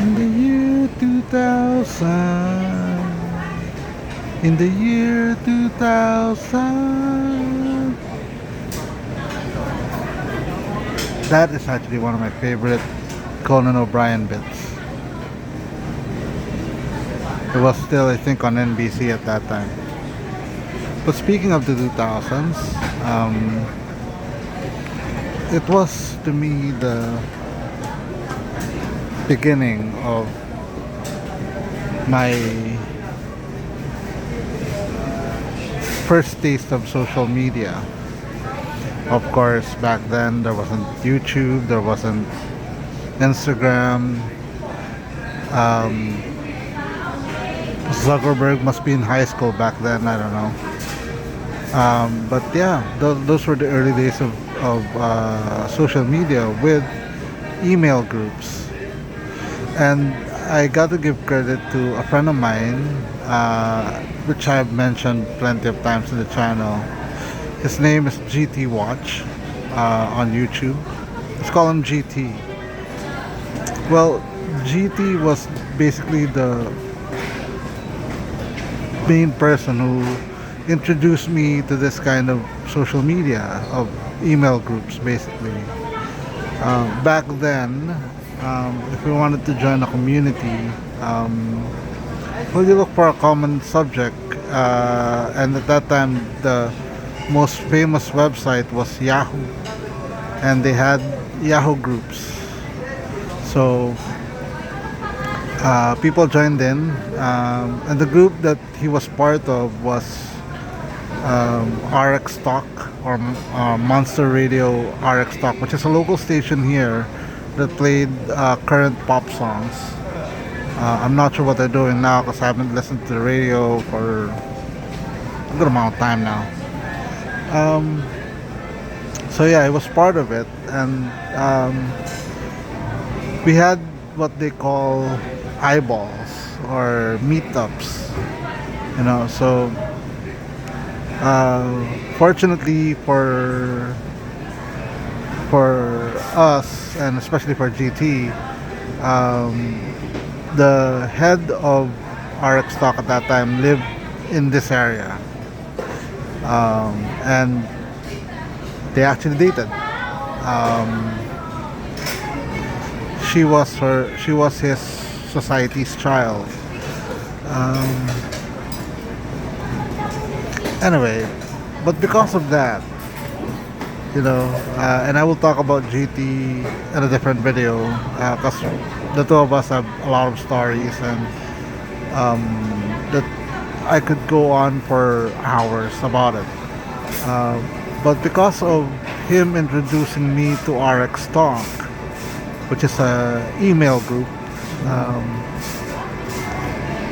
In the year 2000. In the year 2000. That is actually one of my favorite Conan O'Brien bits. It was still, I think, on NBC at that time. But speaking of the 2000s, it was to me the beginning of my first taste of social media. Of course, back then there wasn't YouTube, there wasn't Instagram. Um, Zuckerberg must be in high school back then. I don't know. But yeah, those were the early days of social media with email groups. And I got to give credit to a friend of mine, which I've mentioned plenty of times in the channel. His name is GT Watch on YouTube. Let's call him GT. Well, GT was basically the main person who introduced me to this kind of social media, of email groups basically. Back then, if we wanted to join a community, well, you look for a common subject, and at that time the most famous website was Yahoo, and they had Yahoo groups. So people joined in, and the group that he was part of was RX Talk, or Monster Radio RX Talk, which is a local station here that played current pop songs. I'm not sure what they're doing now because I haven't listened to the radio for a good amount of time now. Um, so yeah, I was part of it, and we had what they call eyeballs or meetups. So fortunately for us, and especially for GT, the head of RX Talk at that time lived in this area, and they actually dated. Um, she was his society's child. Um, anyway, but because of that, and I will talk about GT in a different video, because the two of us have a lot of stories, and um, that I could go on for hours about it. Uh, but because of him introducing me to RX Talk, which is a email group,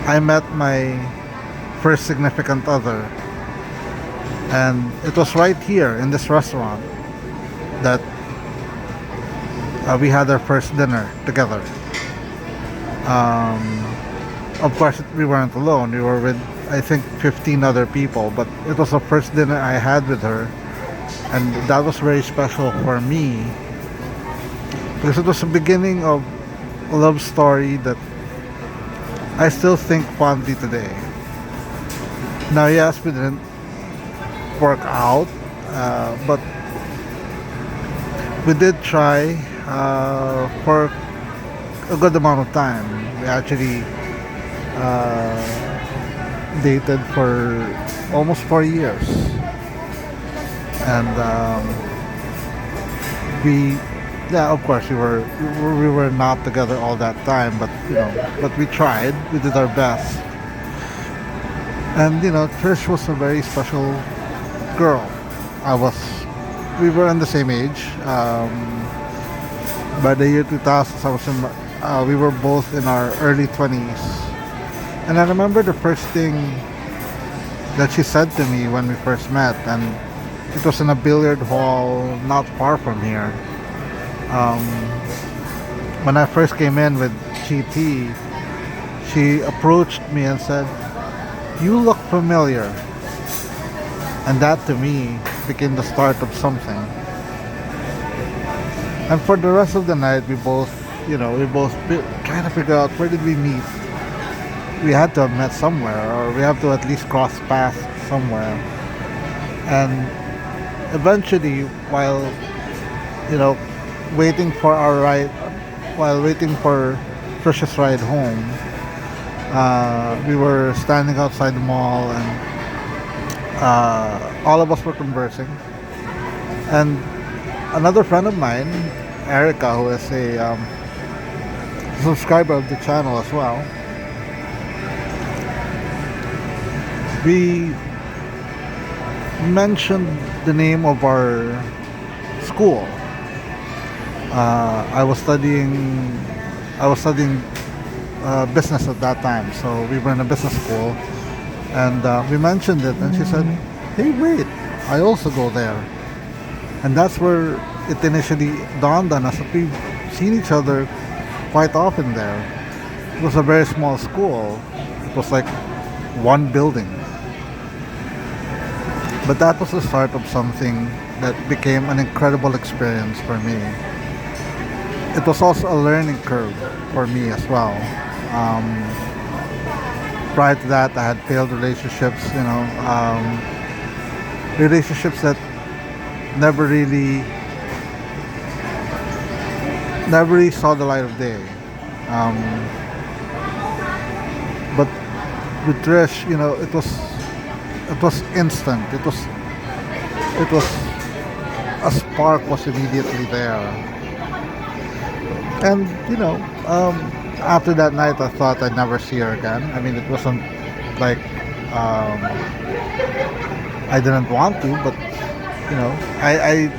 I met my first significant other, and it was right here in this restaurant that we had our first dinner together. Um, of course, we weren't alone. We were with, I think, 15 other people, but it was the first dinner I had with her, and that was very special for me because it was the beginning of a love story that I still think fondly today. Now, yes, we didn't work out, but we did try for a good amount of time. We actually dated for almost 4 years, and we, yeah, of course, we were not together all that time, but but we tried. We did our best, and Trish was a very special girl. I was, we were in the same age. By the year 2000, we were both in our early 20s. And I remember the first thing that she said to me when we first met, and it was in a billiard hall not far from here. Um, when I first came in with GT, she approached me and said, "You look familiar." And that to me became the start of something. And for the rest of the night, we both we both trying to figure out where did we meet. We had to have met somewhere, or we have to at least cross paths somewhere. And eventually, while you know, waiting for our ride, while waiting for Trish's ride home, we were standing outside the mall, and all of us were conversing. And another friend of mine, Erica, who is a subscriber of the channel as well, we mentioned the name of our school. I was studying. I was studying business at that time, so we were in a business school, and we mentioned it, and she said, "Hey, wait, I also go there." And that's where it initially dawned on us that we've seen each other quite often there. It was a very small school. It was like one building. But that was the start of something that became an incredible experience for me. It was also a learning curve for me as well. Um, Prior to that, I had failed relationships, relationships that never really, never really saw the light of day. Um, but with Trish, it was instant. It was a spark was immediately there. And after that night, I thought I'd never see her again. I mean, it wasn't like um, I didn't want to, but I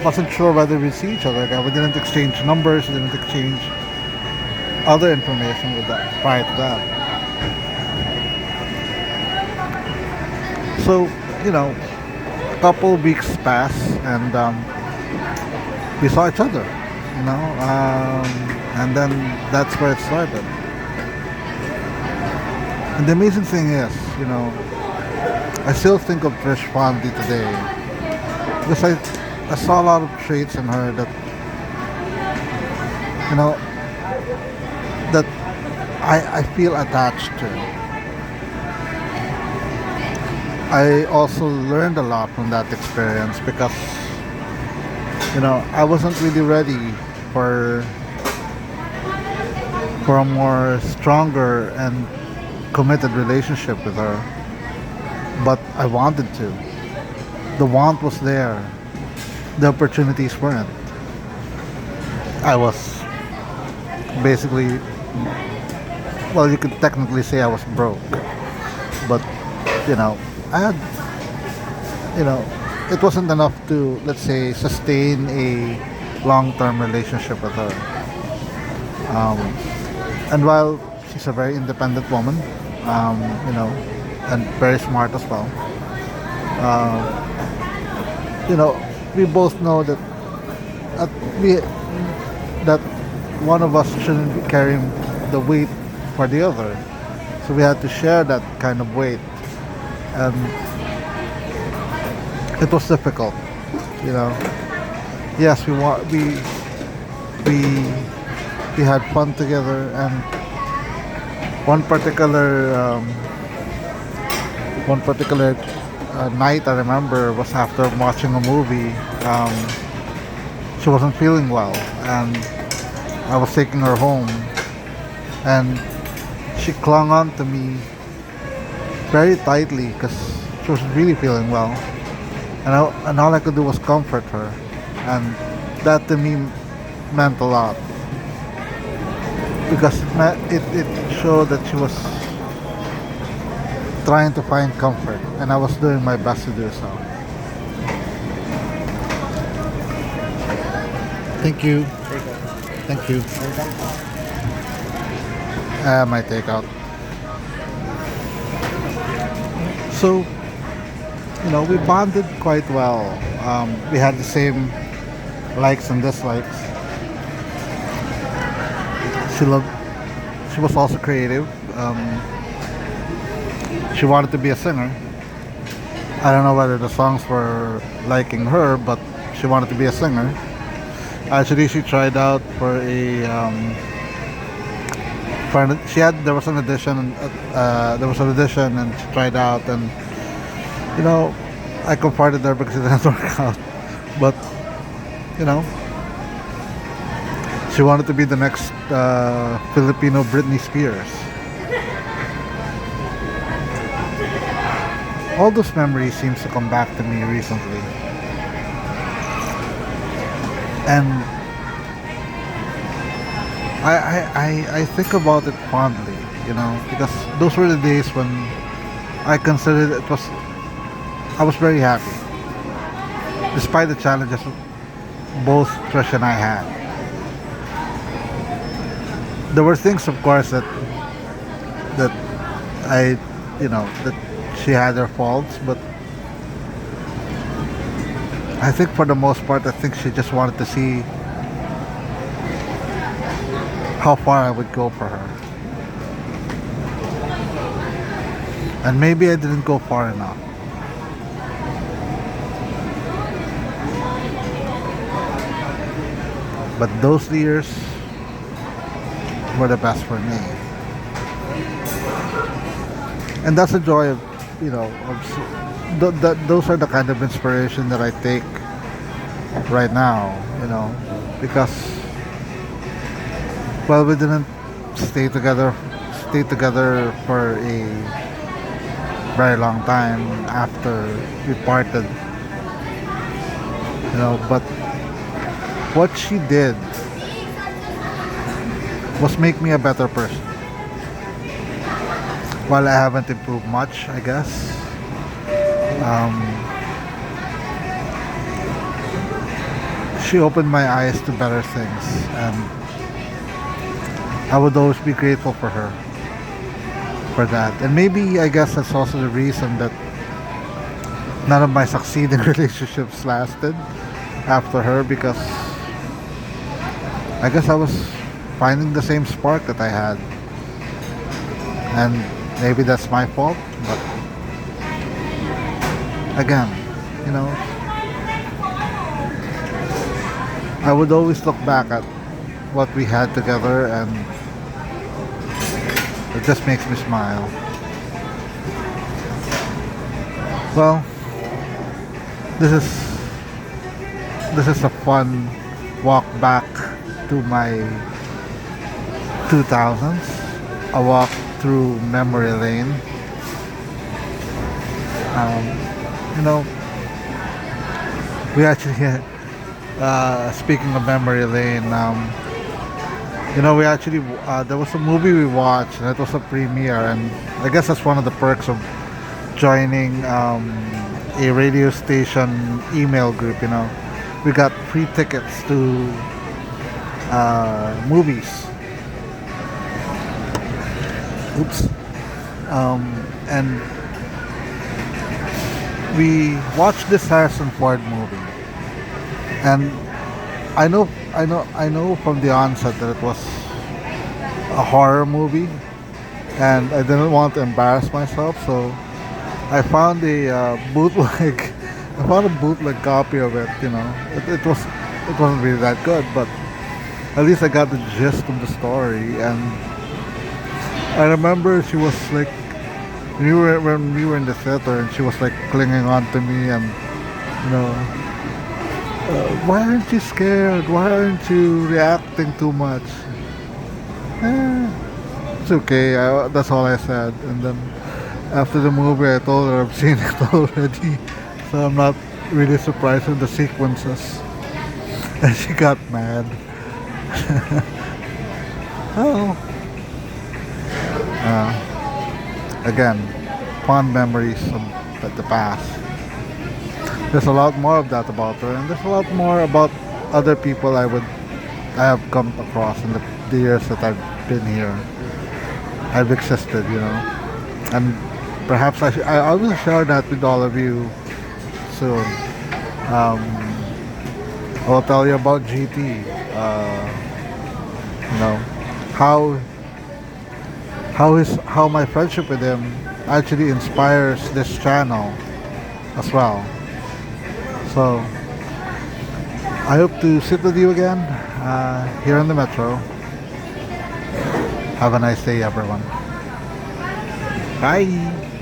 wasn't sure whether we'd see each other again. We didn't exchange numbers, we didn't exchange other information with that prior to that. So, a couple weeks passed, and we saw each other, and then that's where it started. And the amazing thing is, I still think of Trish fondly today because I saw a lot of traits in her that, you know, that I feel attached to. I also learned a lot from that experience because, I wasn't really ready for for a more stronger and committed relationship with her, but I wanted to. The want was there. The opportunities weren't. I was basically, well, you could technically say I was broke, but I had, you know, it wasn't enough to, let's say, sustain a long-term relationship with her. Um, and while she's a very independent woman, um, you know, and very smart as well, uh, we both know that at, we that one of us shouldn't be carrying the weight for the other. So we had to share that kind of weight, and it was difficult. You know, yes, we we had fun together, and one particular um, one particular night I remember was after watching a movie. She wasn't feeling well, and I was taking her home, and she clung on to me very tightly because she was really feeling well, and all I could do was comfort her, and that to me meant a lot because it showed that she was trying to find comfort, and I was doing my best to do so. Thank you. Thank you. My takeout. So, we bonded quite well. We had the same likes and dislikes. She loved. She was also creative. She wanted to be a singer. I don't know whether the songs were liking her, but she wanted to be a singer. Actually, she tried out for she had there was an audition, and she tried out, and you know, I confronted her because it didn't work out. But you know, she wanted to be the next Filipino Britney Spears. All those memories seems to come back to me recently, and I think about it fondly, because those were the days when I considered it was I was very happy, despite the challenges both Trish and I had. There were things, of course, that I, that she had her faults, but I think for the most part, I think she just wanted to see how far I would go for her, and maybe I didn't go far enough. But those years were the best for me, and that's the joy of, those are the kind of inspiration that I take right now, because well, we didn't stay together stay together for a very long time after we parted, but what she did was make me a better person. While I haven't improved much, I guess, um, she opened my eyes to better things, and I would always be grateful for her for that. And maybe I guess that's also the reason that none of my succeeding relationships lasted after her, because I guess I was finding the same spark that I had, and maybe that's my fault. But again, you know, I would always look back at what we had together, and it just makes me smile. Well, this is this is a fun walk back to my 2000s, a walk through memory lane. Um, you know, we actually, speaking of memory lane, we actually, there was a movie we watched, and it was a premiere, and I guess that's one of the perks of joining a radio station email group. We got free tickets to movies. Oops. And we watched this Harrison Ford movie, and I know from the onset that it was a horror movie, and I didn't want to embarrass myself, so I found a bootleg. I found a bootleg copy of it. It wasn't really that good, but at least I got the gist of the story. And I remember she was like, when we were in the theater, and she was like clinging on to me, and you know, why aren't you scared? Why aren't you reacting too much? Eh, it's okay. That's all I said. And then after the movie, I told her I've seen it already, so I'm not really surprised with the sequences. And she got mad. Oh, again, fond memories of the past. There's a lot more of that about her, and there's a lot more about other people I have come across in the years that I've been here. I've existed. And perhaps I will share that with all of you soon. Um, I will tell you about GT. You know how how my friendship with him actually inspires this channel as well. So I hope to sit with you again here in the metro. Have a nice day, everyone. Bye.